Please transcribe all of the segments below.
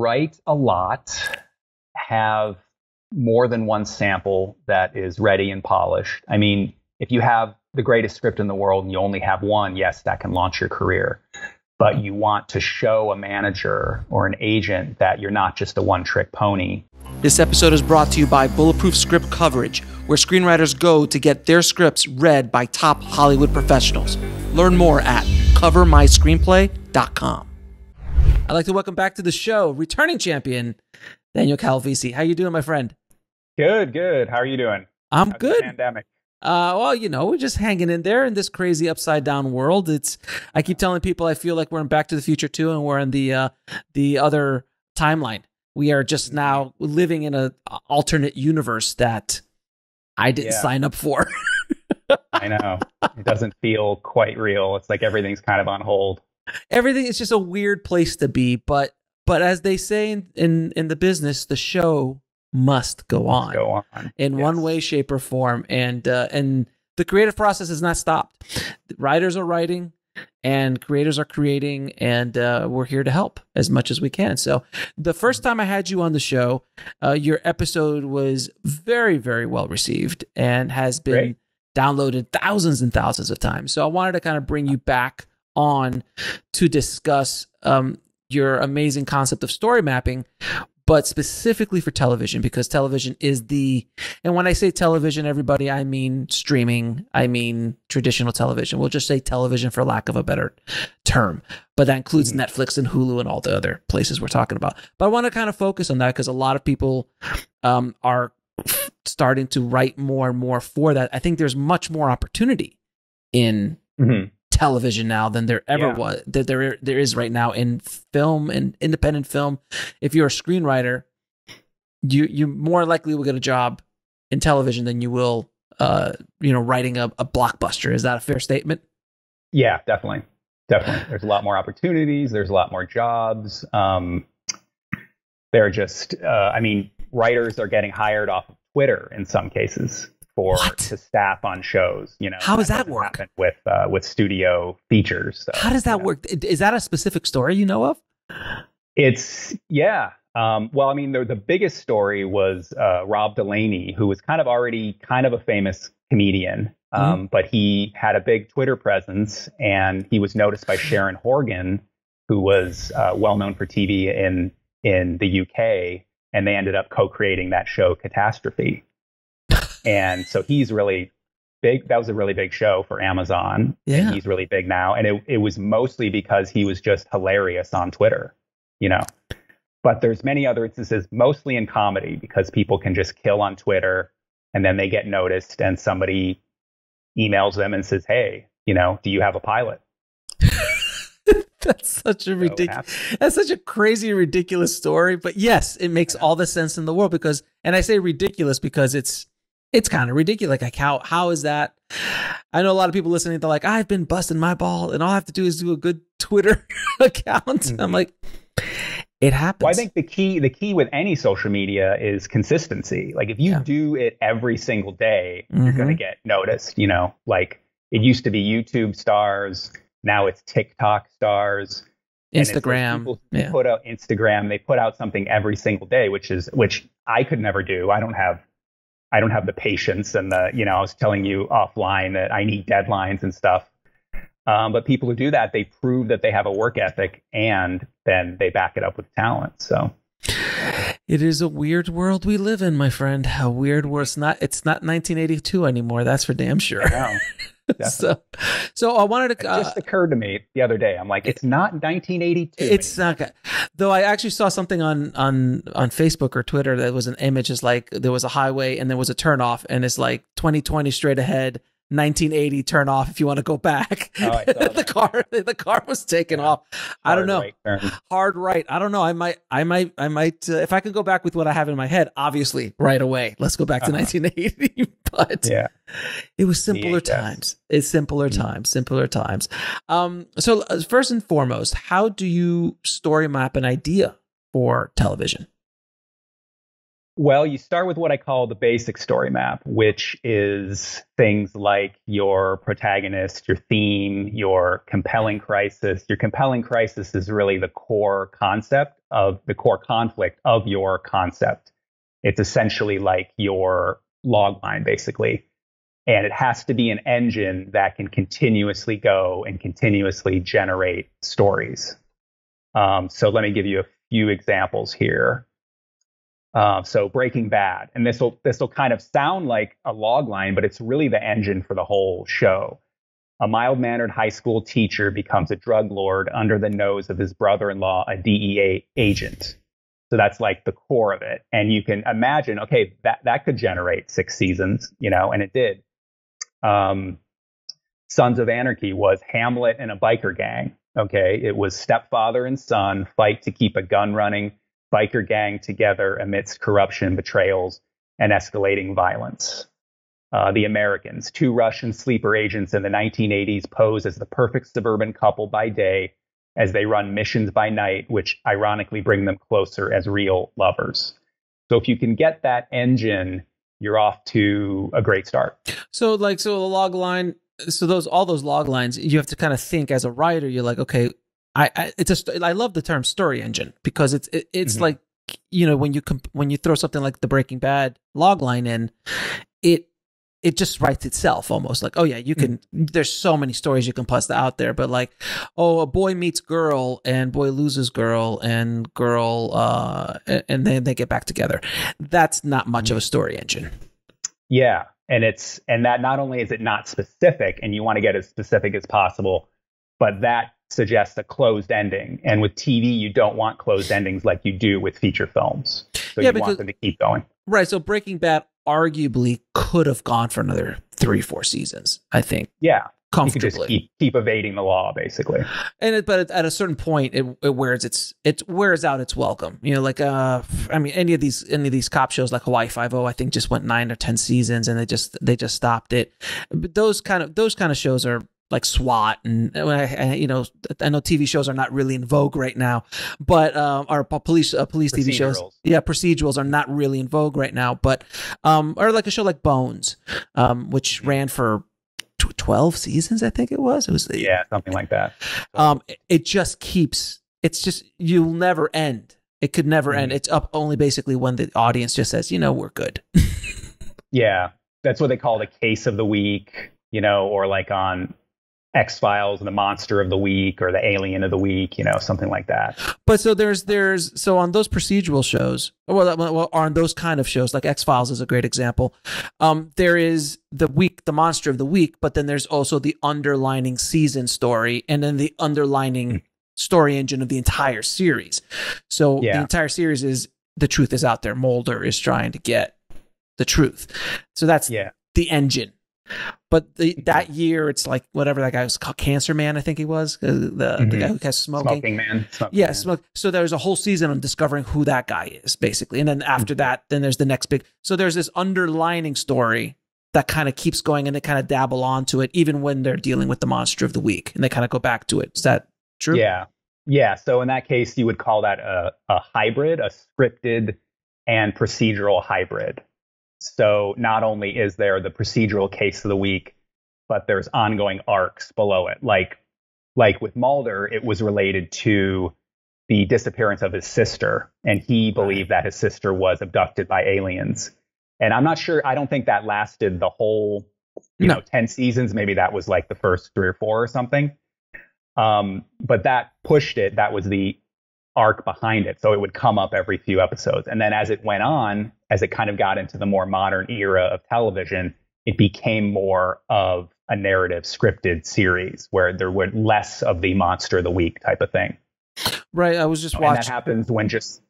write a lot, have more than one sample that is ready and polished. I mean, if you have the greatest script in the world and you only have one, yes, that can launch your career. But you want to show a manager or an agent that you're not just a one-trick pony. This episode is brought to you by Bulletproof Script Coverage, where screenwriters go to get their scripts read by top Hollywood professionals. Learn more at covermyscreenplay.com. I'd like to welcome back to the show, returning champion, Daniel Calvisi. How you doing, my friend? Good, good. How are you doing? I'm How's good. The pandemic? Well, you know, we're just hanging in there in this crazy upside down world. I keep telling people I feel like we're in Back to the Future 2 and we're in the other timeline. We are just now living in an alternate universe that I didn't sign up for. I know. It doesn't feel quite real. It's like everything's kind of on hold. Everything is just a weird place to be, but as they say in the business, the show must go on, in one way, shape, or form, and the creative process has not stopped. Writers are writing, and creators are creating, and we're here to help as much as we can. So, the first time I had you on the show, your episode was very, very well received and has been downloaded thousands and thousands of times. So, I wanted to kind of bring you back on to discuss your amazing concept of story mapping, but specifically for television, because television is and when I say television, everybody, I mean streaming, I mean traditional television. We'll just say television for lack of a better term, but that includes Netflix and Hulu and all the other places we're talking about. But I want to kind of focus on that because a lot of people are starting to write more and more for that. I think there's much more opportunity in television now than there ever was, that there is right now in film and independent film. If you're a screenwriter, you more likely will get a job in television than you will writing a blockbuster. Is that a fair statement? Yeah, definitely. There's a lot more opportunities, there's a lot more jobs. They're just writers are getting hired off of Twitter in some cases to staff on shows. How does that work with studio features? So, how does that work? Is that a specific story you know of? It's the biggest story was Rob Delaney, who was kind of already a famous comedian, but he had a big Twitter presence, and he was noticed by Sharon Horgan, who was well known for TV in the UK, and they ended up co-creating that show Catastrophe. And so he's really big. That was a really big show for Amazon. Yeah. And he's really big now. And it was mostly because he was just hilarious on Twitter, But there's many other instances, mostly in comedy, because people can just kill on Twitter and then they get noticed and somebody emails them and says, hey, do you have a pilot? That's such a that's such a crazy, ridiculous story. But yes, it makes all the sense in the world and I say ridiculous because it's kind of ridiculous. Like how is that? I know a lot of people listening. They're like, I've been busting my ball, and all I have to do is do a good Twitter account. I'm like, it happens. Well, I think the key with any social media is consistency. Like if you do it every single day, you're going to get noticed. Like it used to be YouTube stars, now it's TikTok stars, Instagram. Like people put out Instagram. They put out something every single day, which I could never do. I don't have the patience and I was telling you offline that I need deadlines and stuff. But people who do that, they prove that they have a work ethic, and then they back it up with talent. So it is a weird world we live in, my friend. A weird world. It's not 1982 anymore. That's for damn sure. I know. So I wanted to. It just occurred to me the other day. I'm like, it's not 1982. It's not. Though I actually saw something on Facebook or Twitter that was an image. Is like there was a highway and there was a turnoff, and it's like 2020 straight ahead. 1980 turn off if you want to go back. Oh, I saw that. the car was taken off. I don't know. Hard right. I don't know. I might if I could go back with what I have in my head, obviously right away. Let's go back to 1980. But it was simpler times. It's simpler times. So first and foremost, how do you story map an idea for television? Well, you start with what I call the basic story map, which is things like your protagonist, your theme, your compelling crisis. Your compelling crisis is really the core concept of the core conflict of your concept. It's essentially like your log line, basically. And it has to be an engine that can continuously go and continuously generate stories. So let me give you a few examples here. So Breaking Bad, and this will kind of sound like a log line, but it's really the engine for the whole show. A mild-mannered high school teacher becomes a drug lord under the nose of his brother-in-law, a DEA agent. So that's like the core of it. And you can imagine, okay, that could generate 6 seasons, and it did. Sons of Anarchy was Hamlet and a biker gang. Okay, it was stepfather and son fight to keep a gun-running biker gang together amidst corruption, betrayals, and escalating violence. The Americans, 2 Russian sleeper agents in the 1980s, pose as the perfect suburban couple by day as they run missions by night, which ironically bring them closer as real lovers. So if you can get that engine, you're off to a great start. So the log line, all those log lines, you have to kind of think as a writer, you're like, okay, I love the term story engine, because it's mm-hmm. like, when you throw something like the Breaking Bad log line in, it just writes itself almost. Like, oh yeah, you can, there's so many stories you can bust out there, but like, oh, a boy meets girl and boy loses girl and girl, and then they get back together. That's not much of a story engine. Yeah. And that not only is it not specific, and you want to get as specific as possible, but that suggests a closed ending. And with TV, you don't want closed endings like you do with feature films. So you want them to keep going. Right. So Breaking Bad arguably could have gone for another 3-4 seasons, I think. Yeah. Comfortably. You could just keep evading the law, basically. But at a certain point, it wears out its welcome. Like any of these cop shows like Hawaii Five-0, I think just went 9 or 10 seasons, and they just stopped it. But those kind of shows are like SWAT, and I know TV shows are not really in vogue right now, but our police TV shows, procedurals are not really in vogue right now. But or like a show like Bones, which ran for 12 seasons, I think it was. Something like that. It just keeps. It's just, you'll never end. It could never end. It's up only basically when the audience just says, we're good. Yeah, that's what they call the case of the week, or like on X-Files, the monster of the week or the alien of the week, something like that. But so so on those procedural shows, well, on those kind of shows, like X-Files is a great example. There is the monster of the week, but then there's also the underlining season story, and then the underlining story engine of the entire series. So the entire series is, the truth is out there. Mulder is trying to get the truth. So that's the engine. But that year, it's like whatever that guy was called, Cancer Man, I think he was, the guy who has smoking man. Smoke. So there's a whole season on discovering who that guy is, basically, and then after that, then there's the next big. So there's this underlining story that kind of keeps going, and they kind of dabble onto it, even when they're dealing with the monster of the week, and they kind of go back to it. Is that true? Yeah. So in that case, you would call that a hybrid, a scripted and procedural hybrid. So not only is there the procedural case of the week, but there's ongoing arcs below it. Like with Mulder, it was related to the disappearance of his sister, and he believed that his sister was abducted by aliens. And I'm not sure, I don't think that lasted the whole 10 seasons. Maybe that was like the first 3 or 4 or something. But that pushed it. That was the arc behind it. So it would come up every few episodes. And then as it went on, as it kind of got into the more modern era of television, it became more of a narrative scripted series where there were less of the monster of the week type of thing. Right. I was just watching. And that happens when just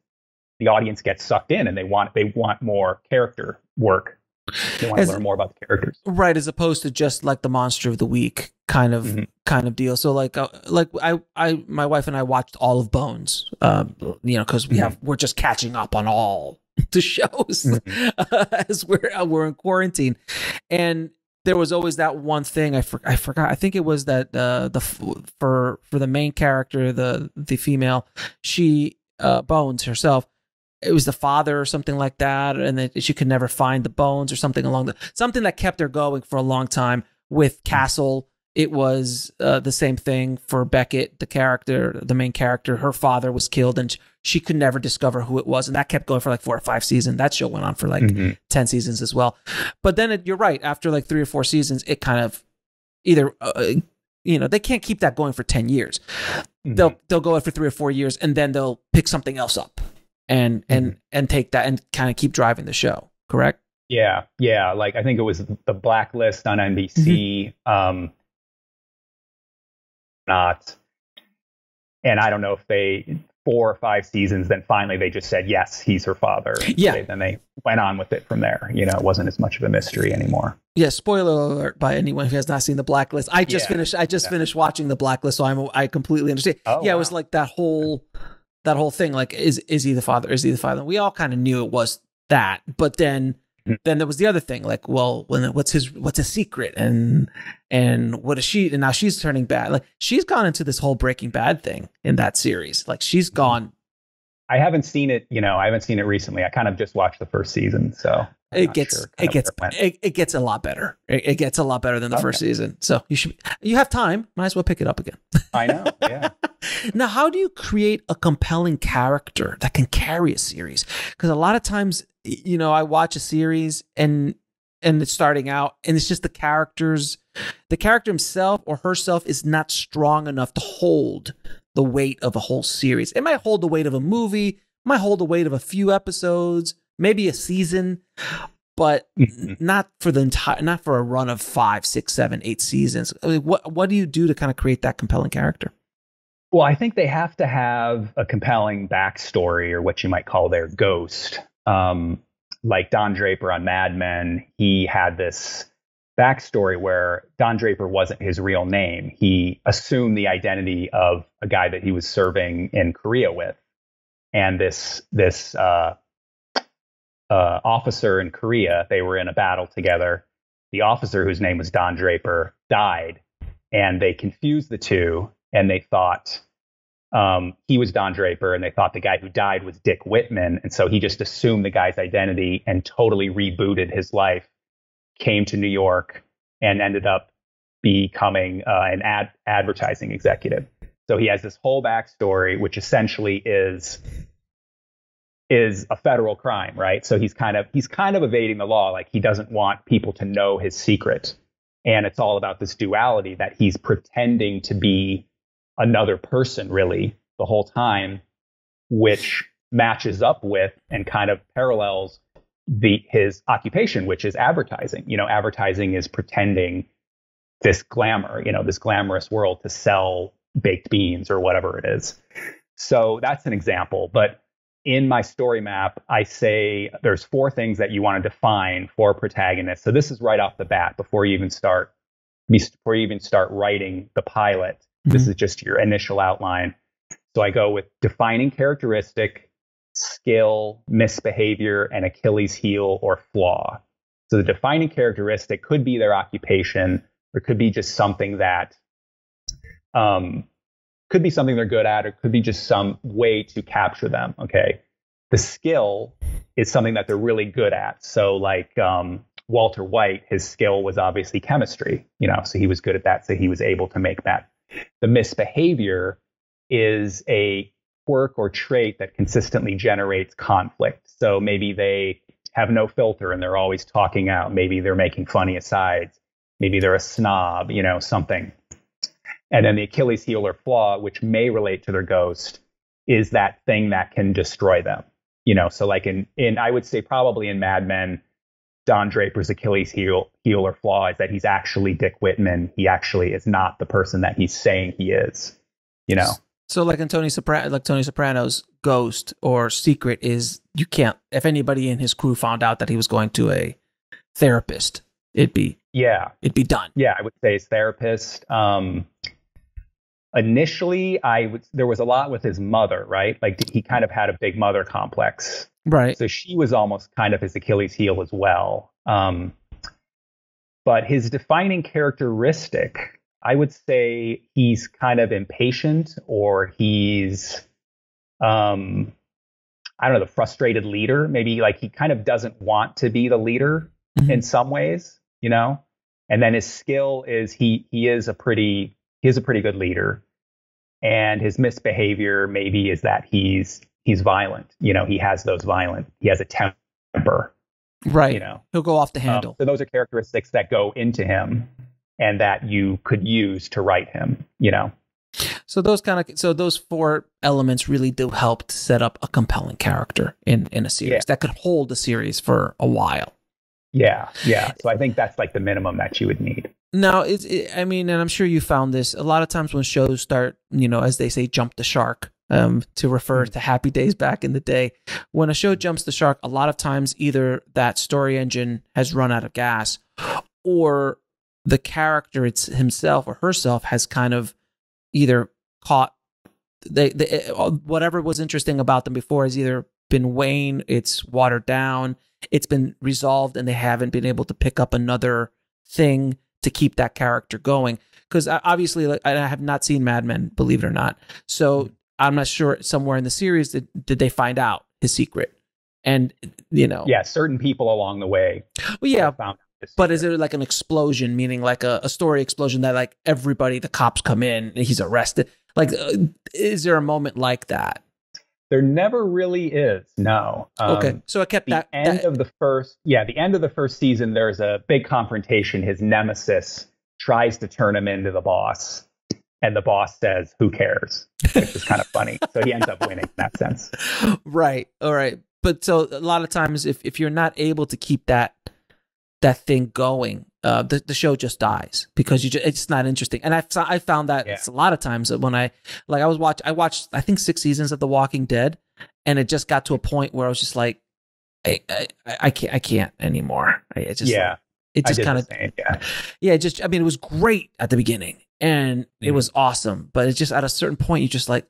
the audience gets sucked in and they want more character work. They want to learn more about the characters. Right. As opposed to just like the monster of the week kind of deal. So like my wife and I watched all of Bones, because we're just catching up on all the shows as we're in quarantine. And there was always that one thing I forgot. I think it was that for the main character, the female, she Bones herself, it was the father or something like that, and that she could never find the bones or something something that kept her going for a long time. With Castle, it was the same thing for Beckett, the main character. Her father was killed, and she could never discover who it was, and that kept going for like 4 or 5 seasons. That show went on for like 10 seasons as well. But then you're right, after like 3 or 4 seasons, it kind of either they can't keep that going for 10 years. They'll go it for 3 or 4 years, and then they'll pick something else up and take that and kind of keep driving the show. Correct? Yeah. Like I think it was The Blacklist on NBC. And I don't know if they 4 or 5 seasons, then finally they just said, yes, he's her father. Yeah. Then they went on with it from there. It wasn't as much of a mystery anymore. Yeah. Spoiler alert by anyone who has not seen The Blacklist. I just finished watching The Blacklist, so I completely understand. Oh, yeah. Wow. It was like that whole thing. Like, is he the father? Is he the father? We all kind of knew it was that, but then there was the other thing. Like, well, what's his secret? And what is she? And now she's turning bad. Like, she's gone into this whole Breaking Bad thing in that series. Like, she's gone. I haven't seen it. I haven't seen it recently. I kind of just watched the first season, so it gets a lot better. It gets a lot better than the first season. So you have time. Might as well pick it up again. I know. Yeah. Now, how do you create a compelling character that can carry a series? Because a lot of times, I watch a series and it's starting out, and it's just the character himself or herself is not strong enough to hold the weight of a whole series. It might hold the weight of a movie, might hold the weight of a few episodes, maybe a season, but not for a run of 5, 6, 7, 8 seasons. I mean, what do you do to kind of create that compelling character? Well, I think they have to have a compelling backstory, or what you might call their ghost. Like Don Draper on Mad Men, he had this backstory where Don Draper wasn't his real name. He assumed the identity of a guy that he was serving in Korea with. And this officer in Korea, they were in a battle together. The officer, whose name was Don Draper, died, and they confused the two, and they thought he was Don Draper, and they thought the guy who died was Dick Whitman. And so he just assumed the guy's identity and totally rebooted his life, came to New York, and ended up becoming an advertising executive. So he has this whole backstory, which essentially is a federal crime, right? So he's kind of evading the law. Like, he doesn't want people to know his secret. And it's all about this duality that he's pretending to be another person, really, the whole time, which matches up with and kind of parallels his occupation, which is advertising. Advertising is pretending this glamour, this glamorous world to sell baked beans or whatever it is. So that's an example. But in my story map, I say there's 4 things that you want to define for a protagonist. So this is right off the bat before you even start writing the pilot. This is just your initial outline. So I go with defining characteristic, skill, misbehavior, and Achilles heel or flaw. So the defining characteristic could be their occupation, or could be just something that could be something they're good at, or could be just some way to capture them. Okay. The skill is something that they're really good at. So like Walter White, his skill was obviously chemistry, so he was good at that. So he was able to make that. The misbehavior is a quirk or trait that consistently generates conflict. So maybe they have no filter and they're always talking out. Maybe they're making funny asides. Maybe they're a snob, something. And then the Achilles heel or flaw, which may relate to their ghost, is that thing that can destroy them. So like in I would say probably in Mad Men, Don Draper's Achilles heel or flaw is that he's actually Dick Whitman. He actually is not the person that he's saying he is. So like in Tony Soprano's ghost or secret is, you can't, if anybody in his crew found out that he was going to a therapist, it'd be done. Yeah, I would say his therapist. Initially, there was a lot with his mother, right? Like he kind of had a big mother complex. Right. So she was almost kind of his Achilles heel as well. But his defining characteristic, I would say he's kind of impatient, or he's, I I don't know, the frustrated leader. Maybe like he kind of doesn't want to be the leader in some ways, you know? And then his skill is he is a pretty good leader. And his misbehavior maybe is that he's violent. You know, he has a temper. Right. You know, he'll go off the handle. So those are characteristics that go into him and that you could use to write him, you know. So those four elements really do help to set up a compelling character in a series that could hold a series for a while. Yeah. So I think that's like the minimum that you would need. Now, I mean, and I'm sure you found this a lot of times when shows start, you know, as they say, jump the shark, to refer to Happy Days back in the day. When a show jumps the shark, a lot of times either that story engine has run out of gas, or the character himself or herself has kind of either caught whatever was interesting about them before has either been waned, it's watered down, it's been resolved, and they haven't been able to pick up another thing to keep that character going. Because obviously, like, I have not seen Mad Men, believe it or not. So I'm not sure somewhere in the series did they find out his secret. And, you know. Yeah, certain people along the way. Well, yeah. But is it like an explosion, meaning like a story explosion that like everybody, the cops come in and he's arrested? Like, is there a moment like that? There never really is. No. Okay. So I kept the end of the first season, there's a big confrontation. His nemesis tries to turn him into the boss, and the boss says, "Who cares?" Which is kind of funny. So he ends up winning in that sense. Right. All right. But so a lot of times, if you're not able to keep that thing going, the show just dies because it's not interesting. And I found that it's a lot of times when I watched I think 6 seasons of The Walking Dead, and it just got to a point where I was just like, I can't anymore. It just kind of I mean, it was great at the beginning and it was awesome, but it's just at a certain point you're just like,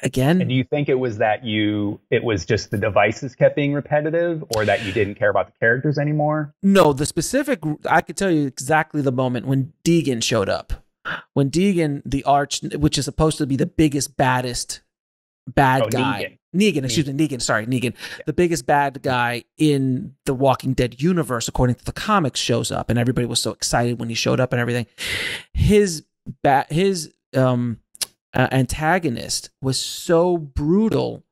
again. And do you think it was that it was just the devices kept being repetitive, or that you didn't care about the characters anymore? No, I could tell you exactly the moment when Deegan showed up. When Deegan, which is supposed to be the biggest, baddest bad guy. Negan. Yeah. The biggest bad guy in the Walking Dead universe, according to the comics, shows up, and everybody was so excited when he showed up and everything. His antagonist was so brutal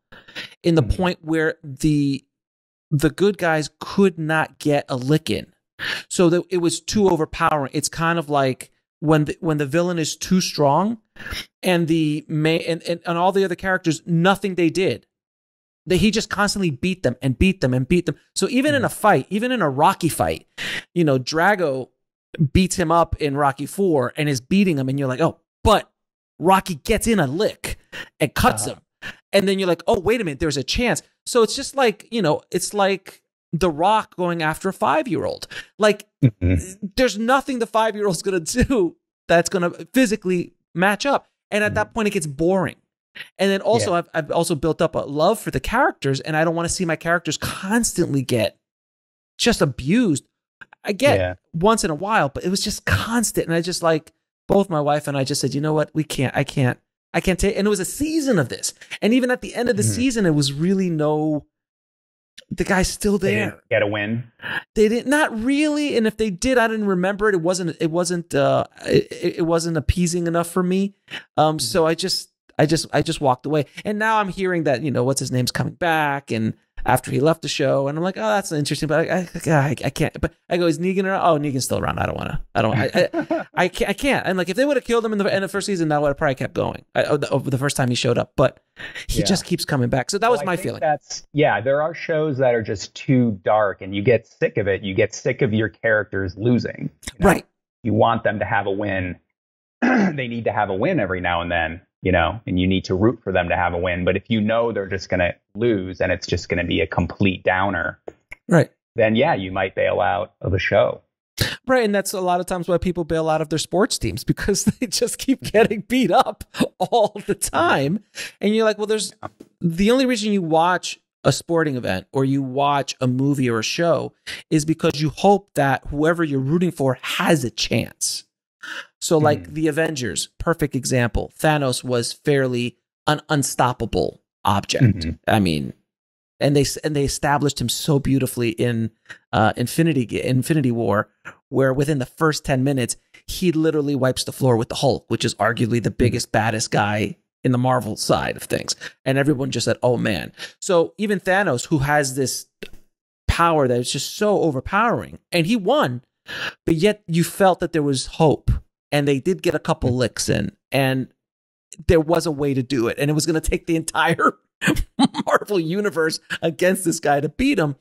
in the point where the good guys could not get a lick in, so that it was too overpowering. It's kind of like when the villain is too strong, and and all the other characters, nothing they did, he just constantly beat them. So even in a fight, even in a Rocky fight, you know, Drago beats him up in Rocky 4 and is beating him, and you're like, oh, but Rocky gets in a lick and cuts him. And then you're like, oh, wait a minute, there's a chance. So it's just like, you know, it's like The Rock going after a 5-year-old. Like, there's nothing the 5-year-old's going to do that's going to physically match up. And at that point, it gets boring. And then also, I've also built up a love for the characters, and I don't want to see my characters constantly get just abused. I get once in a while, but it was just constant. And I just like, both my wife and I just said, you know what? I can't take, and it was a season of this. And even at the end of the season, it was really the guy's still there. They didn't get a win. They didn't, not really. And if they did, I didn't remember it. It wasn't appeasing enough for me. So I just walked away. And now I'm hearing that, you know, what's his name's coming back, and after he left the show, and I'm like, oh, that's interesting, but I can't. But I go, is Negan around? Oh, Negan's still around. I can't. And like, if they would have killed him in the first season, that would have probably kept going over the first time he showed up. But he just keeps coming back. So that was my feeling. There are shows that are just too dark, and you get sick of it. You get sick of your characters losing. You know? Right. You want them to have a win. They need to have a win every now and then. You know, and you need to root for them to have a win. But if you know they're just going to lose and it's just going to be a complete downer, right? Then you might bail out of a show. Right. And that's a lot of times why people bail out of their sports teams, because they just keep getting beat up all the time. And you're like, well, the only reason you watch a sporting event or you watch a movie or a show is because you hope that whoever you're rooting for has a chance. So like the Avengers, perfect example. Thanos was fairly unstoppable, object. I mean, and they established him so beautifully in Infinity War, where within the first 10 minutes, he literally wipes the floor with the Hulk, which is arguably the biggest, baddest guy in the Marvel side of things. And everyone just said, oh man. So even Thanos, who has this power that is just so overpowering, and he won, but yet you felt that there was hope, and they did get a couple licks in, and there was a way to do it, and it was going to take the entire Marvel universe against this guy to beat him,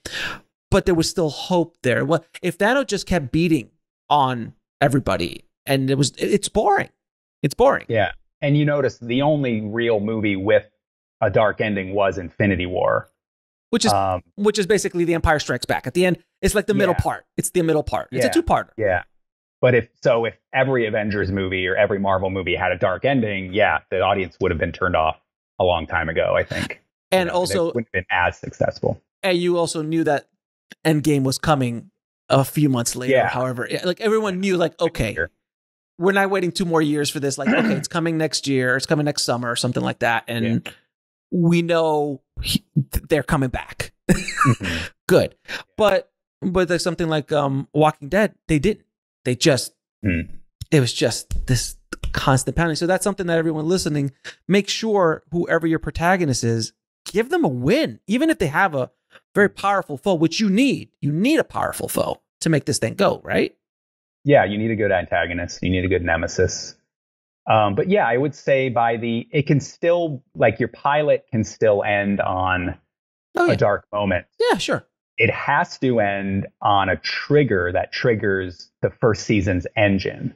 but there was still hope there. Well, if Thanos just kept beating on everybody, and it's boring. It's boring. Yeah. And you notice the only real movie with a dark ending was Infinity War. Which is basically The Empire Strikes Back. At the end, it's like the middle part. It's the middle part. It's a two-parter. Yeah. But if every Avengers movie or every Marvel movie had a dark ending, the audience would have been turned off a long time ago, I think. And also, it wouldn't have been as successful. And you also knew that Endgame was coming a few months later. Yeah. However, like everyone knew, like, okay, we're not waiting 2 more years for this. Like, okay, it's coming next year. It's coming next summer or something like that. And we know they're coming back. Good. But there's something like Walking Dead, they didn't. They just, it was just this constant pounding. So that's something that everyone listening, make sure whoever your protagonist is, give them a win. Even if they have a very powerful foe, which you need a powerful foe to make this thing go, right? Yeah, you need a good antagonist. You need a good nemesis. But yeah, I would say it can still, like, your pilot can still end on a dark moment. Yeah, sure. It has to end on a trigger that triggers the first season's engine.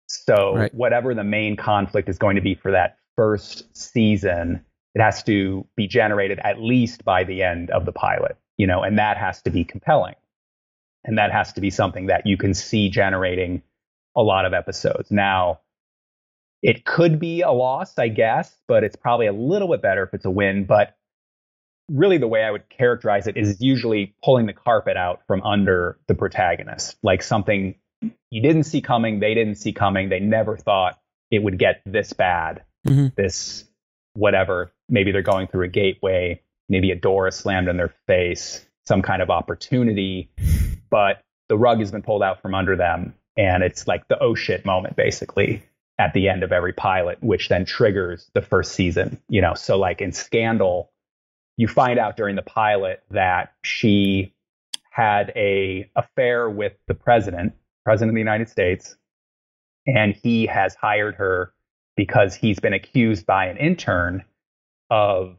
So whatever the main conflict is going to be for that first season, it has to be generated at least by the end of the pilot, and that has to be compelling. And that has to be something that you can see generating a lot of episodes. Now, it could be a loss, I guess, but it's probably a little bit better if it's a win. But really, the way I would characterize it is usually pulling the carpet out from under the protagonist, like something you didn't see coming, they didn't see coming, they never thought it would get this bad, this whatever. Maybe they're going through a gateway, maybe a door is slammed in their face, some kind of opportunity, but the rug has been pulled out from under them, and it's like the oh shit moment, basically, at the end of every pilot, which then triggers the first season. So like in Scandal, you find out during the pilot that she had a affair with the president of the United States, and he has hired her because he's been accused by an intern of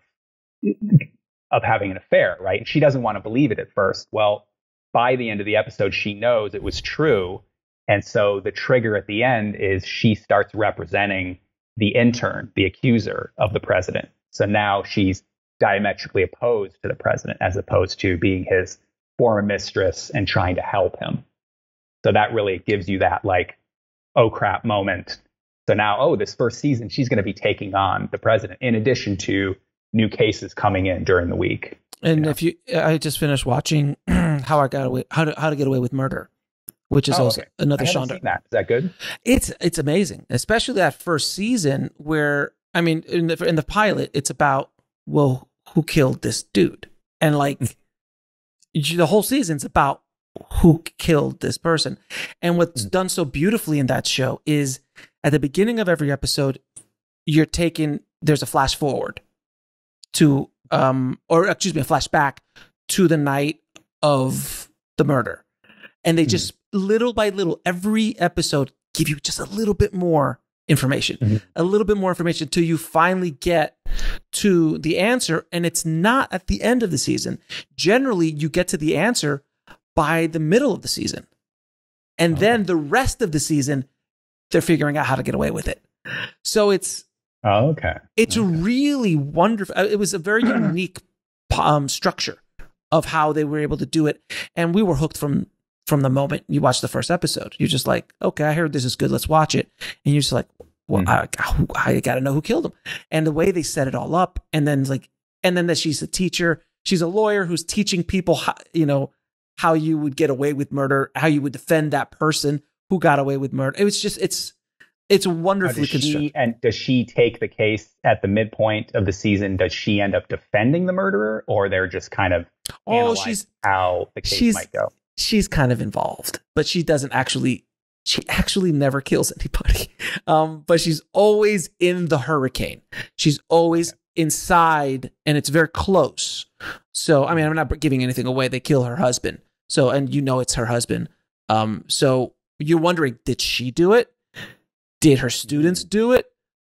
having an affair, right? And she doesn't want to believe it at first. Well, by the end of the episode, she knows it was true. And so the trigger at the end is she starts representing the intern, the accuser of the president. So now she's diametrically opposed to the president as opposed to being his former mistress and trying to help him. So that really gives you that, like, oh crap moment. So now, this first season, she's going to be taking on the president in addition to new cases coming in during the week. And I just finished watching How to Get Away with Murder, which is also another Shonda. Is that good? It's amazing, especially that first season where, I mean, in the pilot, it's about, well, who killed this dude? And like the whole season's about who killed this person. And what's done so beautifully in that show is at the beginning of every episode, there's a flash forward to, a flashback to the night of the murder. And they just little by little, every episode give you just a little bit more information, till you finally get to the answer. And it's not at the end of the season. Generally, you get to the answer by the middle of the season. And then the rest of the season, they're figuring out how to get away with it. So it's really wonderful. It was a very unique structure of how they were able to do it. And we were hooked from the moment you watch the first episode. You're just like, okay, I heard this is good. Let's watch it. And you're just like, well, I got to know who killed him. And the way they set it all up. And then that she's a teacher. She's a lawyer who's teaching people how you would get away with murder, how you would defend that person who got away with murder. It was just, It's wonderfully constructed. And does she take the case at the midpoint of the season? Does she end up defending the murderer, or they're just kind of analyzing how the case might go? She's kind of involved, but she actually never kills anybody. But she's always in the hurricane. She's always inside, and it's very close. So, I mean, I'm not giving anything away. They kill her husband. So, and it's her husband. So you're wondering, did she do it? Did her students do it?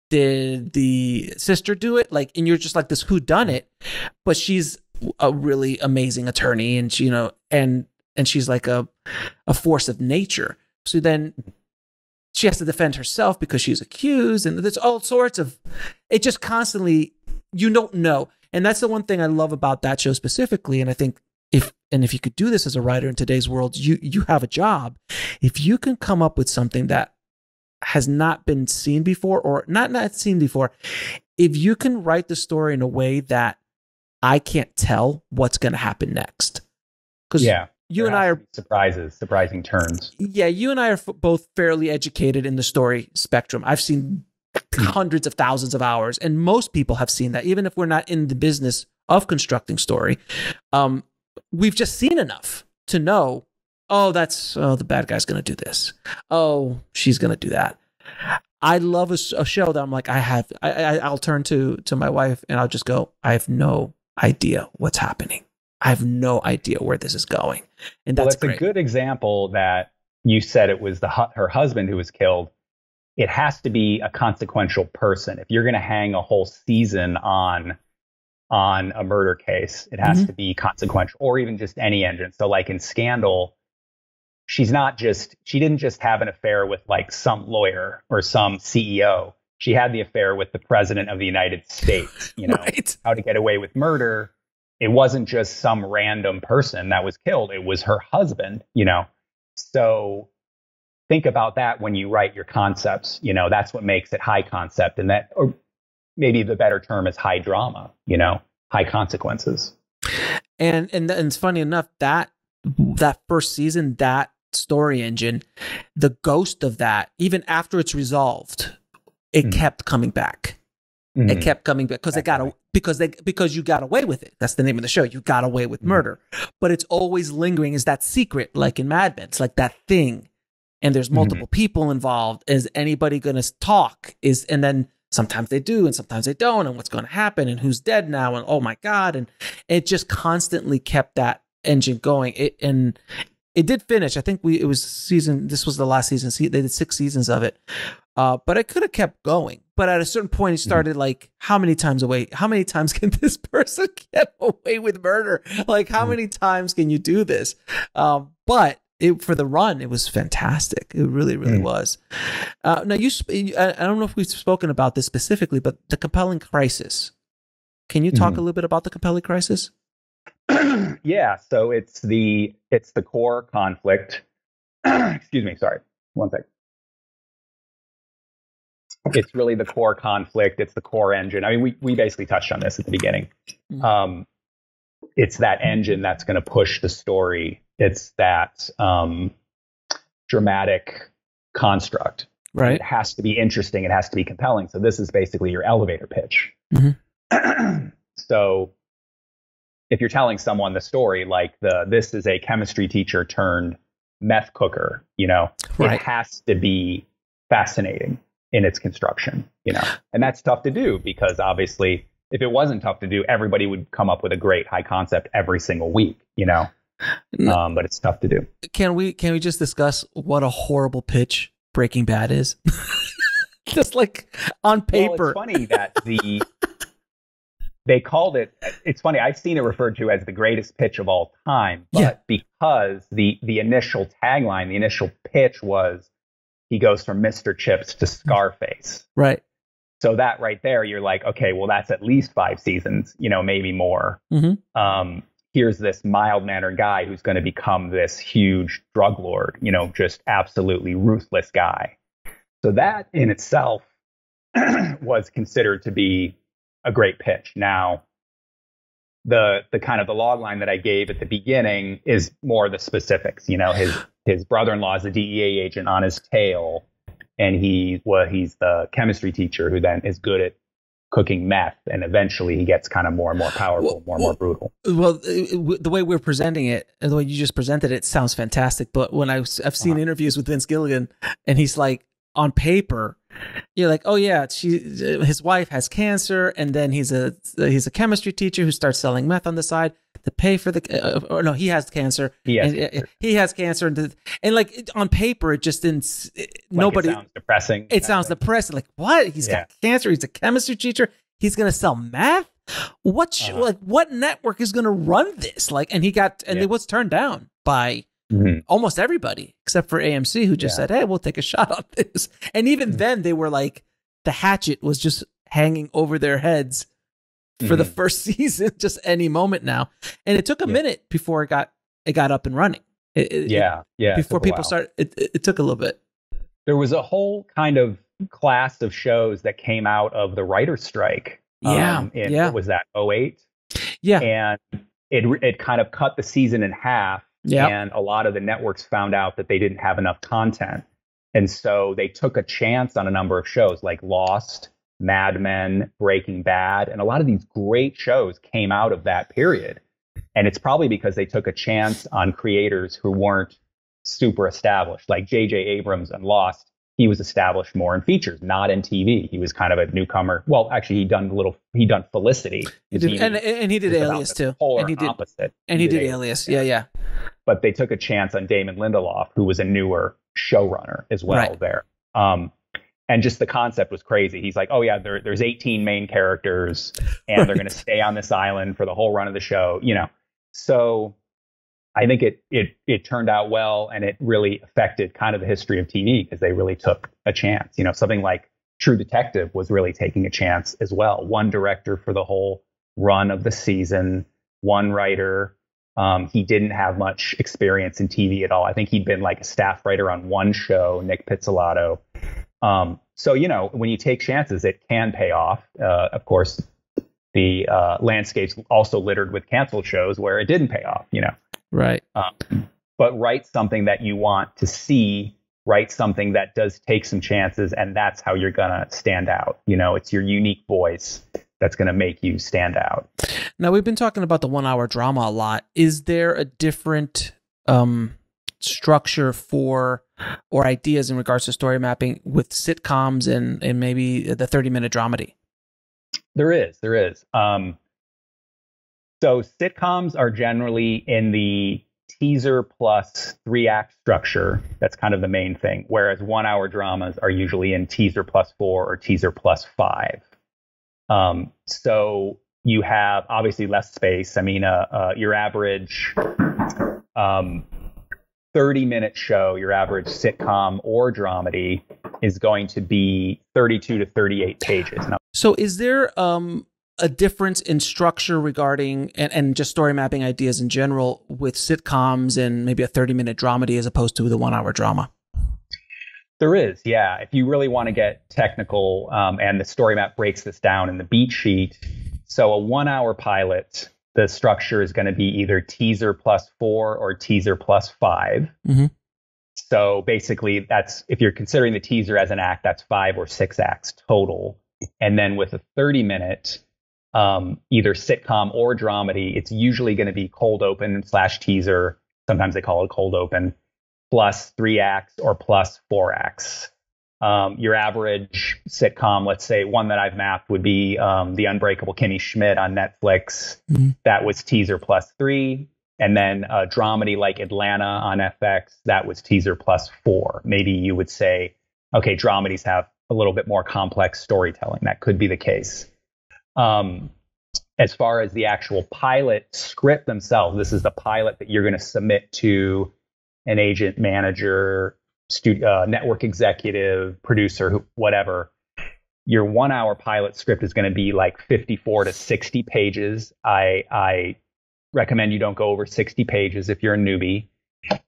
Did the sister do it? Like, and you're just like this whodunit, but she's a really amazing attorney, and she, and she's like a force of nature. So then she has to defend herself because she's accused, and there's all sorts of, it just constantly, you don't know. And that's the one thing I love about that show specifically. And I think if you could do this as a writer in today's world, you have a job. If you can come up with something that has not been seen before, or not seen before, if you can write the story in a way that I can't tell what's going to happen next. Because you and I are surprising turns. Yeah, you and I are both fairly educated in the story spectrum. I've seen hundreds of thousands of hours, and most people have seen that, even if we're not in the business of constructing story. We've just seen enough to know, the bad guy's going to do this. Oh, she's going to do that. I love a show that I'm like, I'll turn to my wife and I'll just go, I have no idea what's happening. I have no idea where this is going. And that's a good example that you said it was her husband who was killed. It has to be a consequential person. If you're going to hang a whole season on a murder case, it has to be consequential, or even just any engine. So like in Scandal, she didn't just have an affair with like some lawyer or some CEO. She had the affair with the president of the United States, right. How to Get Away with Murder. It wasn't just some random person that was killed. It was her husband, So think about that when you write your concepts. That's what makes it high concept, and that, or maybe the better term is high drama, high consequences. And it's funny enough that first season, that story engine, the ghost of that, even after it's resolved, it kept coming back. It kept coming back because you got away with it. That's the name of the show. You got away with murder, but it's always lingering as that secret, like in Mad Men. It's like that thing, and there's multiple people involved. Is anybody going to talk? And then sometimes they do, and sometimes they don't. And what's going to happen? And who's dead now? And oh my God! And it just constantly kept that engine going. It did finish. I think this was the last season. They did 6 seasons of it. But it could have kept going. But at a certain point, it started like, how many times can this person get away with murder? Like, how many times can you do this? But for the run, it was fantastic. It really, really was. Now, I don't know if we've spoken about this specifically, but the compelling crisis. Can you talk a little bit about the compelling crisis? Yeah, so it's the core conflict. Excuse me, sorry. One second. It's really the core conflict. It's the core engine. I mean, we basically touched on this at the beginning. It's that engine that's going to push the story. It's that dramatic construct. Right. It has to be interesting. It has to be compelling. So this is basically your elevator pitch. So if you're telling someone the story, like this is a chemistry teacher turned meth cooker, right. It has to be fascinating in its construction, and that's tough to do because obviously if it wasn't tough to do, everybody would come up with a great high concept every single week, but it's tough to do. Can we just discuss what a horrible pitch Breaking Bad is? Just like on paper. Well, it's funny that they called it, it's funny, I've seen it referred to as the greatest pitch of all time, but because the initial tagline, the initial pitch was, he goes from Mr. Chips to Scarface. Right. So that right there, you're like, okay, well, that's at least 5 seasons, maybe more. Here's this mild-mannered guy who's going to become this huge drug lord, just absolutely ruthless guy. So that in itself was considered to be a great pitch. Now, the kind of the log line that I gave at the beginning is more the specifics. His brother-in-law is a DEA agent on his tail. and he's the chemistry teacher who then is good at cooking meth, and eventually he gets kind of more and more powerful, more and more brutal. Well, the way we're presenting it, and the way you just presented it, sounds fantastic. But when I've seen interviews with Vince Gilligan, and he's like, on paper, you're like, oh yeah, his wife has cancer, and then he's a chemistry teacher who starts selling meth on the side to pay for the. Or no, he has cancer. He has cancer, and like on paper, it just didn't. Nobody. It sounds depressing. It sounds depressing. Like what? He's got cancer. He's a chemistry teacher. He's gonna sell meth. What network is gonna run this? Like, and it was turned down by. Mm-hmm. Almost everybody except for AMC, who just said, hey, we'll take a shot on this. And even then they were like, the hatchet was just hanging over their heads for the first season, just any moment now. And it took a minute before it got up and running. Before people started, it took a little bit. There was a whole kind of class of shows that came out of the writer's strike. What was that, 2008? Yeah. And it kind of cut the season in half. Yep. And a lot of the networks found out that they didn't have enough content. And so they took a chance on a number of shows like Lost, Mad Men, Breaking Bad. And a lot of these great shows came out of that period. And it's probably because they took a chance on creators who weren't super established. Like J.J. Abrams and Lost, he was established more in features, not in TV. He was kind of a newcomer. Well, actually, he done Felicity. He did Alias too. And he did Alias. Yeah. But they took a chance on Damon Lindelof, who was a newer showrunner as well there. And just the concept was crazy. He's like, oh yeah, there's 18 main characters, and they're going to stay on this island for the whole run of the show. So I think it turned out well, and it really affected kind of the history of TV because they really took a chance. Something like True Detective was really taking a chance as well. One director for the whole run of the season, one writer. He didn't have much experience in TV at all. I think he'd been like a staff writer on one show, Nick Pizzolatto. So, when you take chances, it can pay off. Of course, the landscape's also littered with canceled shows where it didn't pay off, Right. But write something that you want to see, write something that does take some chances, and that's how you're going to stand out. It's your unique voice that's going to make you stand out. Now, we've been talking about the 1 hour drama a lot. Is there a different structure or ideas in regards to story mapping with sitcoms and maybe the 30-minute dramedy? There is. So sitcoms are generally in the teaser plus 3-act structure. That's kind of the main thing. Whereas 1 hour dramas are usually in teaser plus 4 or teaser plus 5. So you have obviously less space. I mean, your average 30-minute show, your average sitcom or dramedy is going to be 32 to 38 pages. Now, so is there a difference in structure regarding and just story mapping ideas in general with sitcoms and maybe a 30-minute dramedy as opposed to the 1 hour drama? There is, yeah. If you really want to get technical, and the story map breaks this down in the beat sheet. So a 1 hour pilot, the structure is going to be either teaser plus 4 or teaser plus 5. Mm-hmm. So basically, that's, if you're considering the teaser as an act, that's 5 or 6 acts total. And then with a 30-minute, either sitcom or dramedy, it's usually going to be cold open / teaser. Sometimes they call it cold open, plus 3 acts or plus 4 acts. Your average sitcom, let's say one that I've mapped would be The Unbreakable Kimmy Schmidt on Netflix. Mm-hmm. That was teaser plus 3. And then a dramedy like Atlanta on FX, that was teaser plus 4. Maybe you would say, okay, dramedies have a little bit more complex storytelling. That could be the case. As far as the actual pilot script themselves, this is the pilot that you're going to submit to an agent, manager, network executive, producer, whatever. Your 1 hour pilot script is going to be like 54 to 60 pages. I recommend you don't go over 60 pages if you're a newbie.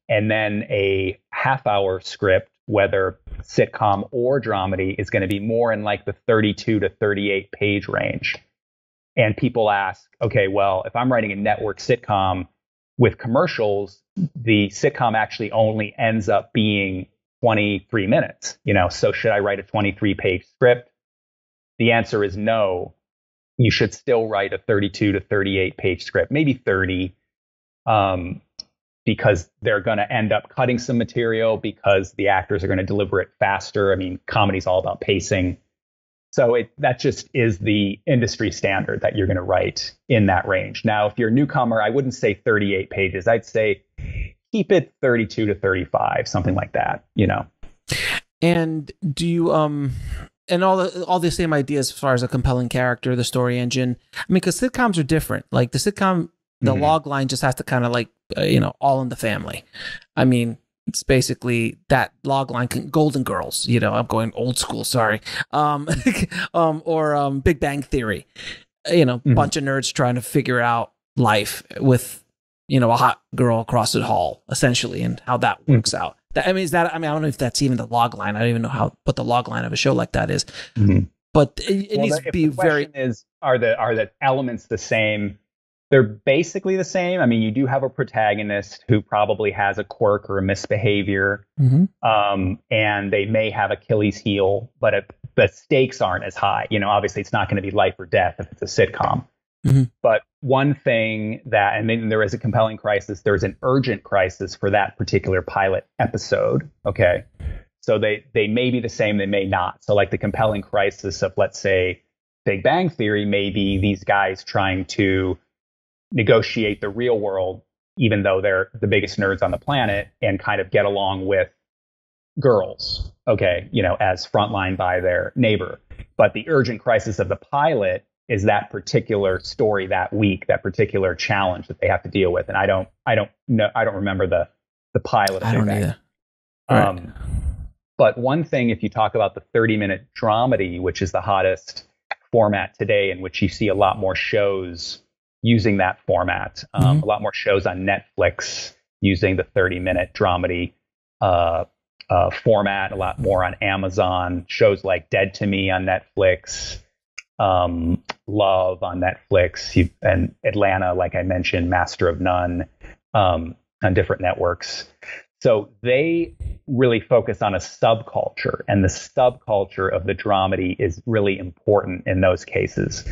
And then a half-hour script, whether sitcom or dramedy, is going to be more in like the 32 to 38 page range. And people ask, okay, well, if I'm writing a network sitcom with commercials, the sitcom actually only ends up being 23 minutes, so should I write a 23-page script? The answer is no. You should still write a 32 to 38-page script, maybe 30, because they're going to end up cutting some material because the actors are going to deliver it faster. I mean, comedy's all about pacing. So that just is the industry standard that you're going to write in that range. Now, if you're a newcomer, I wouldn't say 38 pages. I'd say keep it 32 to 35, something like that, And do you, and all the same ideas as far as a compelling character, the story engine? I mean, because sitcoms are different. Like the sitcom, the log line just has to kind of like, all in the family. I mean, it's basically that log line, Golden Girls, I'm going old school, sorry. Or Big Bang Theory, bunch of nerds trying to figure out life with, a hot girl across the hall, essentially, and how that works out. I don't know if that's even the log line. I don't even know what the log line of a show like that is. But it needs to be very. Are the elements the same? They're basically the same. I mean, you do have a protagonist who probably has a quirk or a misbehavior, and they may have Achilles heel, but the stakes aren't as high. Obviously, it's not going to be life or death if it's a sitcom. But one thing and then there is a compelling crisis, there's an urgent crisis for that particular pilot episode. Okay. So they may be the same, they may not. So like the compelling crisis of, let's say, Big Bang Theory may be these guys trying to negotiate the real world, even though they're the biggest nerds on the planet, and kind of get along with girls, okay, as frontlined by their neighbor. But the urgent crisis of the pilot is that particular story that week, that particular challenge that they have to deal with. And I don't remember the pilot. I don't either. Right. But one thing, if you talk about the 30-minute dramedy, which is the hottest format today, in which you see a lot more shows using that format, a lot more shows on Netflix using the 30-minute dramedy format, a lot more on Amazon, shows like Dead to Me on Netflix, Love on Netflix, and Atlanta, like I mentioned, Master of None, on different networks. So they really focus on a subculture, and the subculture of the dramedy is really important in those cases.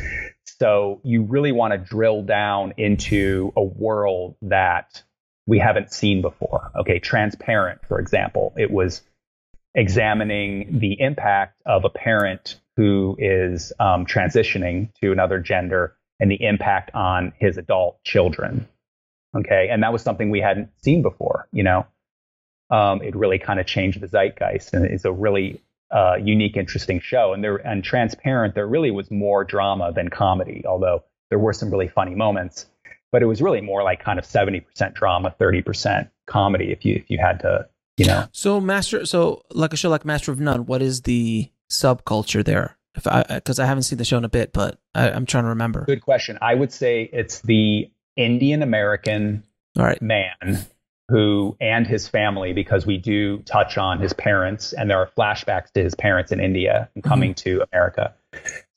So you really want to drill down into a world that we haven't seen before. Okay, Transparent, for example, it was examining the impact of a parent who is transitioning to another gender and the impact on his adult children. Okay, and that was something we hadn't seen before, It really kind of changed the zeitgeist, and it's a really unique, interesting show. And Transparent, there really was more drama than comedy, although there were some really funny moments. But it was really more like kind of 70% drama, 30% comedy, if you had to, So like a show like Master of None, what is the subculture there? Because I haven't seen the show in a bit, but I'm trying to remember. Good question. I would say it's the Indian American man who, and his family, because we do touch on his parents, and there are flashbacks to his parents in India and coming to America.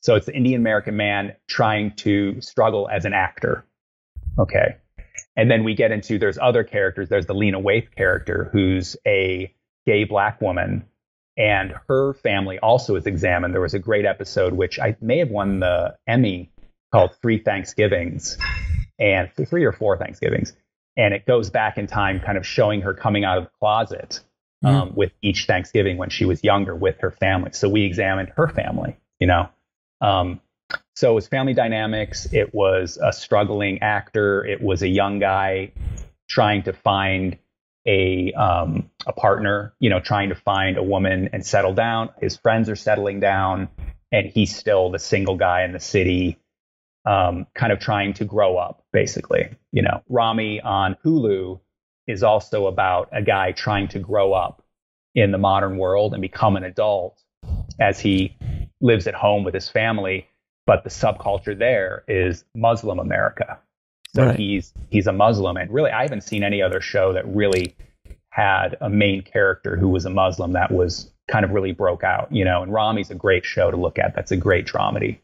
So it's the Indian American man trying to struggle as an actor. Okay. And then we get into, there's other characters. There's the Lena Waithe character, who's a gay Black woman, and her family also is examined. There was a great episode, which I may have won the Emmy, called 3 Thanksgivings, and 3 or 4 Thanksgivings. And it goes back in time, kind of showing her coming out of the closet with each Thanksgiving when she was younger with her family. So we examined her family, So it was family dynamics. It was a struggling actor. It was a young guy trying to find a partner, trying to find a woman and settle down. His friends are settling down, and he's still the single guy in the city, kind of trying to grow up, basically. Rami on Hulu is also about a guy trying to grow up in the modern world and become an adult as he lives at home with his family. But the subculture there is Muslim America. So he's a Muslim. And really, I haven't seen any other show that really had a main character who was a Muslim that was kind of really broke out, and Rami's a great show to look at. That's a great dramedy.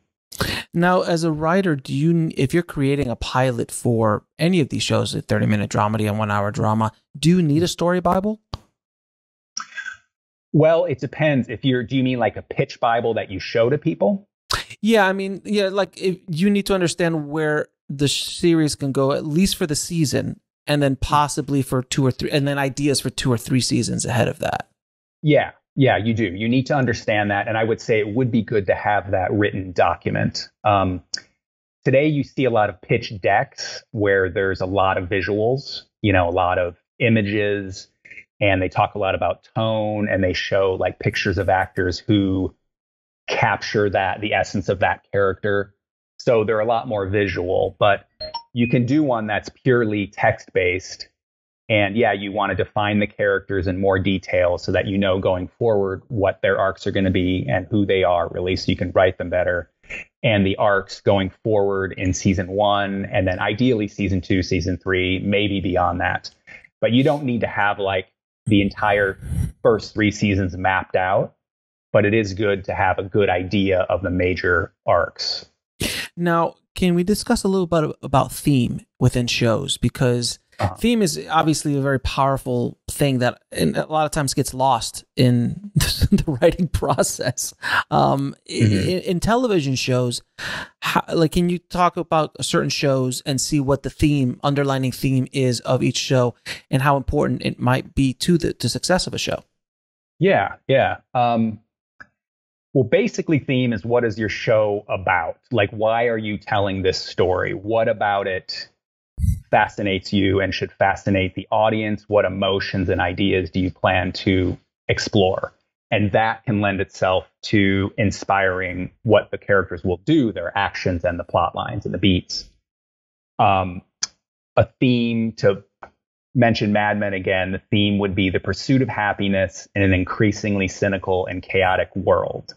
Now, as a writer, if you're creating a pilot for any of these shows, a 30-minute dramedy and 1-hour drama, do you need a story Bible? Well, it depends. Do you mean like a pitch Bible that you show to people? Yeah, I mean, yeah, like if you need to understand where the series can go, at least for the season, and then possibly for 2 or 3, and then ideas for 2 or 3 seasons ahead of that. Yeah, you do. You need to understand that. And I would say it would be good to have that written document. Today, you see a lot of pitch decks where there's a lot of visuals, a lot of images, and they talk a lot about tone, and they show like pictures of actors who capture the essence of that character. So they're a lot more visual, but you can do one that's purely text-based. And yeah, you want to define the characters in more detail so that going forward what their arcs are going to be and who they are, really, so you can write them better. And the arcs going forward in season 1, and then ideally season 2, season 3, maybe beyond that. But you don't need to have like the entire first 3 seasons mapped out. But it is good to have a good idea of the major arcs. Now, can we discuss a little bit about theme within shows? Because theme is obviously a very powerful thing that a lot of times gets lost in the writing process. In television shows, can you talk about certain shows and see what the underlining theme is of each show and how important it might be to the success of a show? Yeah. Well, basically, theme is, what is your show about? Like, why are you telling this story? What about it fascinates you and should fascinate the audience? What emotions and ideas do you plan to explore? And that can lend itself to inspiring what the characters will do, their actions and the plot lines and the beats. A theme, to mention Mad Men again, the theme would be the pursuit of happiness in an increasingly cynical and chaotic world.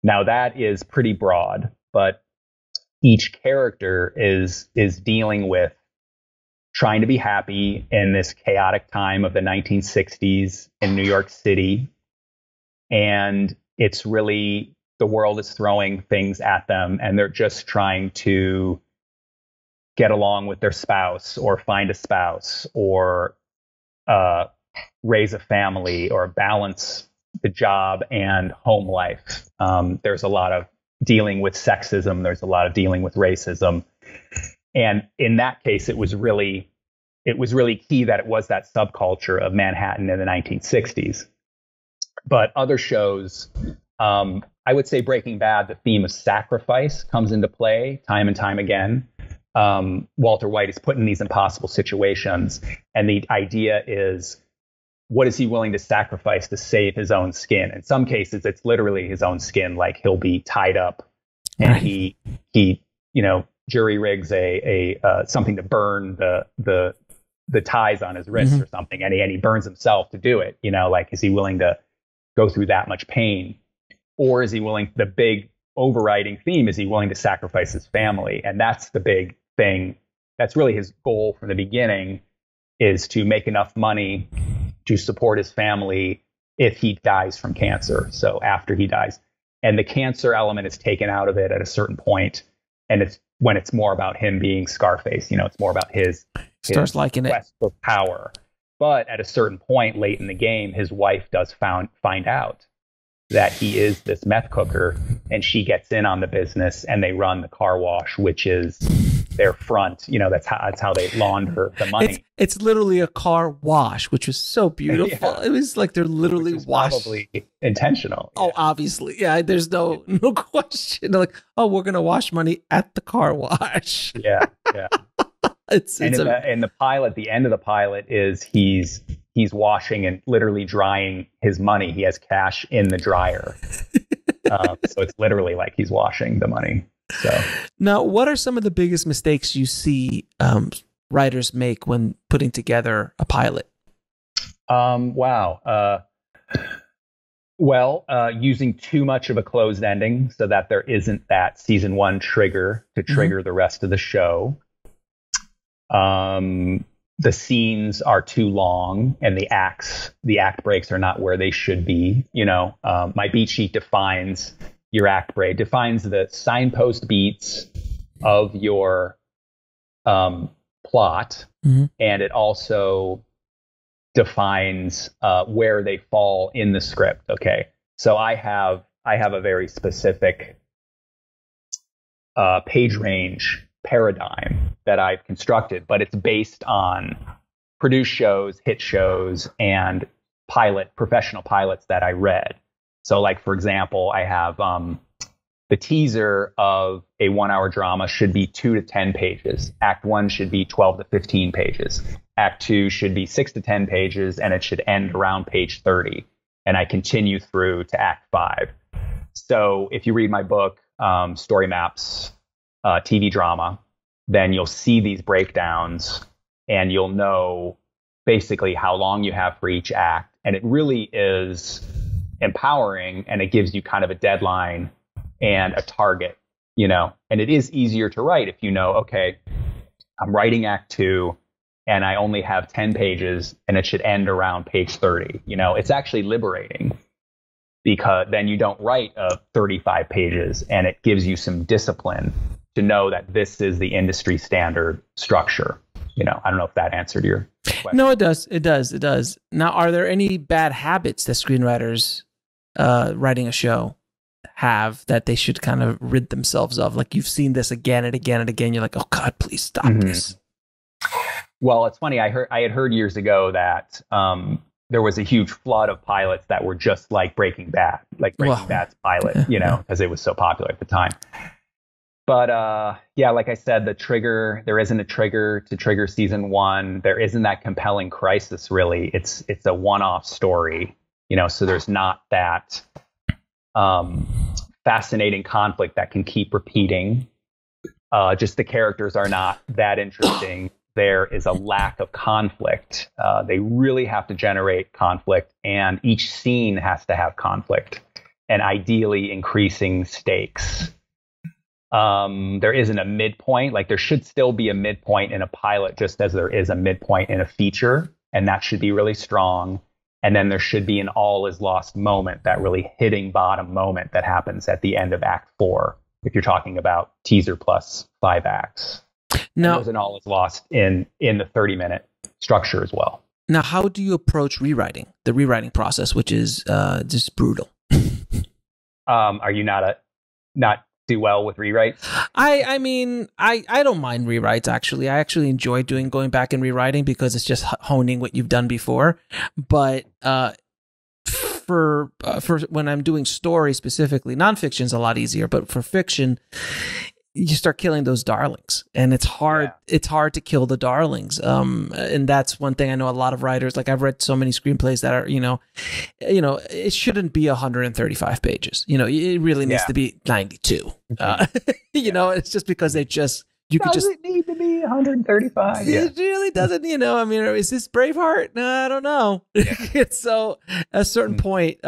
Now that is pretty broad, but each character is dealing with trying to be happy in this chaotic time of the 1960s in New York City. And it's really, the world is throwing things at them, and they're just trying to get along with their spouse or find a spouse or raise a family or balance the job and home life. There's a lot of dealing with sexism. There's a lot of dealing with racism. And in that case, it was really key that it was that subculture of Manhattan in the 1960s. But other shows, I would say Breaking Bad, the theme of sacrifice comes into play time and time again. Walter White is put in these impossible situations, and the idea is, what is he willing to sacrifice to save his own skin? In some cases, it's literally his own skin. Like, he'll be tied up, and he jury rigs a something to burn the ties on his wrists or something, and he burns himself to do it. Like, is he willing to go through that much pain, or is he willing? The big overriding theme is he willing to sacrifice his family, and that's the big thing. That's really his goal from the beginning, is to make enough money to support his family if he dies from cancer. So after he dies, and the cancer element is taken out of it at a certain point, and it's when it's more about him being Scarface. It's more about his starts liking quest for power. But at a certain point late in the game, his wife does find out that he is this meth cooker, and she gets in on the business, and they run the car wash, which is their front. That's how they launder the money. It's literally a car wash, which was so beautiful. Yeah. It was like they're literally washing. Probably intentional. Oh, obviously. Yeah, there's no question. They're like, oh, we're going to wash money at the car wash. Yeah. In the pilot, the end of the pilot is he's washing and literally drying his money. He has cash in the dryer. So it's literally like he's washing the money. So now, what are some of the biggest mistakes you see writers make when putting together a pilot? Wow. Using too much of a closed ending so that there isn't that season 1 trigger to trigger the rest of the show. The scenes are too long, and the act breaks are not where they should be. My beat sheet defines your act break, defines the signpost beats of your plot, and it also defines where they fall in the script. Okay, so I have a very specific page range paradigm that I've constructed, but it's based on produced shows, hit shows, and professional pilots that I read. So, like, for example, I have the teaser of a 1 hour drama should be 2 to 10 pages. Act 1 should be 12 to 15 pages. Act 2 should be 6 to 10 pages, and it should end around page 30. And I continue through to Act 5. So if you read my book, Story Maps, TV Drama, then you'll see these breakdowns and you'll know basically how long you have for each act. And it really is empowering, and it gives you kind of a deadline and a target, and it is easier to write if you know, okay, I'm writing Act 2 and I only have 10 pages and it should end around page 30. It's actually liberating, because then you don't write 35 pages, and it gives you some discipline to know that this is the industry standard structure. I don't know if that answered your question. No, it does. It does. Now, are there any bad habits that screenwriters writing a show have that they should kind of rid themselves of? Like, you've seen this again and again and again. You're like, oh God, please stop this. Well, it's funny. I had heard years ago that there was a huge flood of pilots that were just like Breaking Bad, like Breaking Bad's pilot, because it was so popular at the time. But yeah, like I said, there isn't a trigger to trigger season 1. There isn't that compelling crisis, really. It's a one-off story, so there's not that fascinating conflict that can keep repeating. Just the characters are not that interesting. There is a lack of conflict. They really have to generate conflict, and each scene has to have conflict, and ideally increasing stakes. There isn't a midpoint. Like, there should still be a midpoint in a pilot, just as there is a midpoint in a feature, and that should be really strong. And then there should be an all is lost moment, that really hitting bottom moment that happens at the end of Act 4, if you're talking about teaser plus 5 acts. Now, there's an all is lost in the 30-minute structure as well. Now, how do you approach rewriting, the rewriting process, which is just brutal? Are you not do well with rewrites? I mean, I don't mind rewrites, actually. I actually enjoy going back and rewriting, because it's just honing what you've done before. But for when I'm doing story specifically, nonfiction's a lot easier, but for fiction, you start killing those darlings, and it's hard. Yeah. It's hard to kill the darlings. And that's one thing I know a lot of writers, like, I've read so many screenplays that are, it shouldn't be 135 pages. It really needs to be 92. It's just because it need to be 135. It really doesn't, I mean, is this Braveheart? No, I don't know. Yeah. So at a certain point,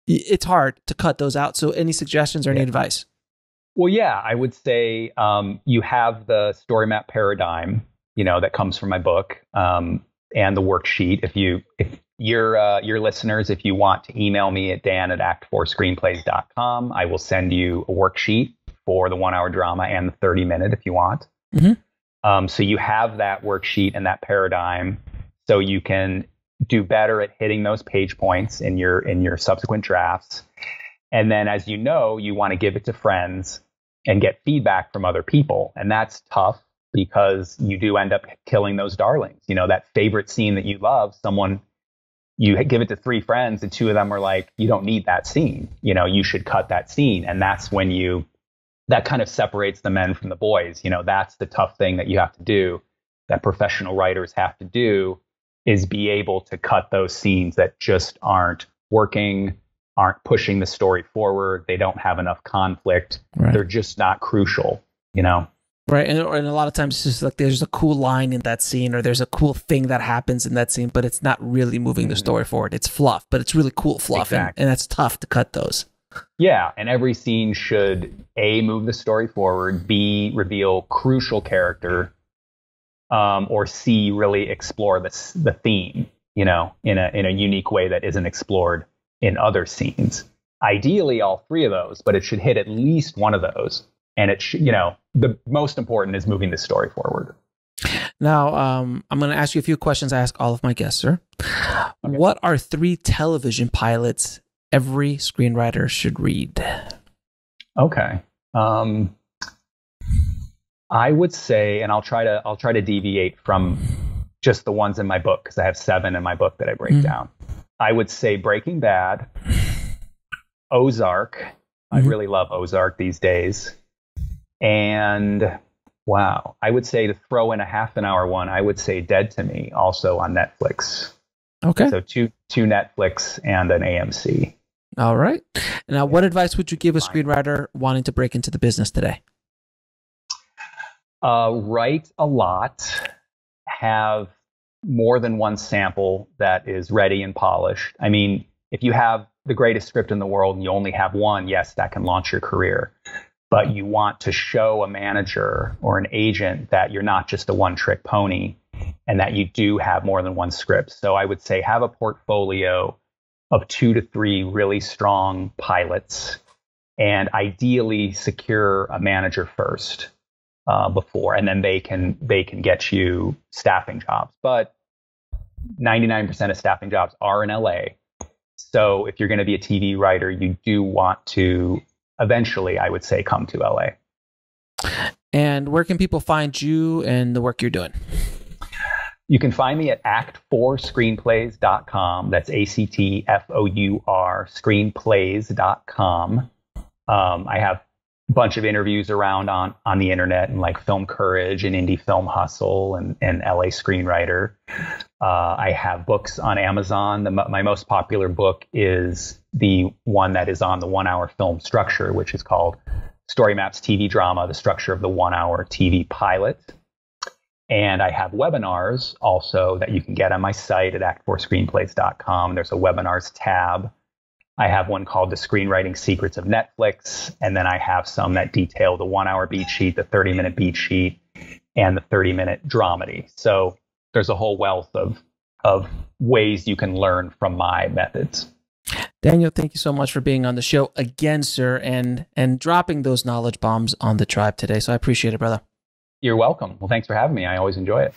it's hard to cut those out. So any suggestions or any advice? Well, yeah, I would say you have the story map paradigm, that comes from my book, and the worksheet. If your listeners, if you want to email me at dan@act4screenplays.com, I will send you a worksheet for the 1 hour drama and the 30-minute if you want. Mm-hmm. So you have that worksheet and that paradigm, so you can do better at hitting those page points in your subsequent drafts. And then, as you want to give it to friends and get feedback from other people. And that's tough, because you do end up killing those darlings. That favorite scene that you love, you give it to 3 friends and 2 of them are like, you don't need that scene. You should cut that scene. And that's when that kind of separates the men from the boys. That's the tough thing that you have to do, that professional writers have to do, is be able to cut those scenes that just aren't working, aren't pushing the story forward. They don't have enough conflict. Right. They're just not crucial, Right. And a lot of times it's just like, there's a cool line in that scene, or there's a cool thing that happens in that scene, but it's not really moving the story forward. It's fluff, but it's really cool fluff. Exactly. And that's tough to cut those. Yeah. And every scene should A, move the story forward, B, reveal crucial character, or C, really explore the theme, in a unique way that isn't explored in other scenes. Ideally, all 3 of those, but it should hit at least one of those. And it should, the most important is moving the story forward. Now, I'm going to ask you a few questions I ask all of my guests, sir. Okay. What are 3 television pilots every screenwriter should read? Okay. I would say, and I'll try to deviate from just the ones in my book, because I have 7 in my book that I break down. I would say Breaking Bad, Ozark. I really love Ozark these days. And wow, I would say, to throw in a half an hour one, I would say Dead to Me, also on Netflix. Okay. So two Netflix and an AMC. All right. Now, what advice would you give a screenwriter wanting to break into the business today? Write a lot. Have more than one sample that is ready and polished. I mean, if you have the greatest script in the world and you only have one, yes, that can launch your career. But you want to show a manager or an agent that you're not just a one-trick pony and that you do have more than one script. So I would say have a portfolio of 2 to 3 really strong pilots, and ideally secure a manager first before, and then they can get you staffing jobs. But 99% of staffing jobs are in LA. So if you're going to be a TV writer, you do want to eventually, I would say, come to LA. And where can people find you and the work you're doing? You can find me at act4screenplays.com. That's ACTFOUR screenplays.com. I have a bunch of interviews around on the internet, and like Film Courage and Indie Film Hustle and LA Screenwriter. I have books on Amazon. My most popular book is the one that is on the 1-hour film structure, which is called Story Maps TV Drama, the Structure of the 1-Hour TV Pilot. And I have webinars also that you can get on my site at act4screenplays.com. There's a webinars tab. I have one called The Screenwriting Secrets of Netflix. And then I have some that detail the 1-hour beat sheet, the 30-minute beat sheet, and the 30-minute dramedy. So there's a whole wealth of ways you can learn from my methods. Daniel, thank you so much for being on the show again, sir, and dropping those knowledge bombs on the tribe today. So I appreciate it, brother. You're welcome. Well, thanks for having me. I always enjoy it.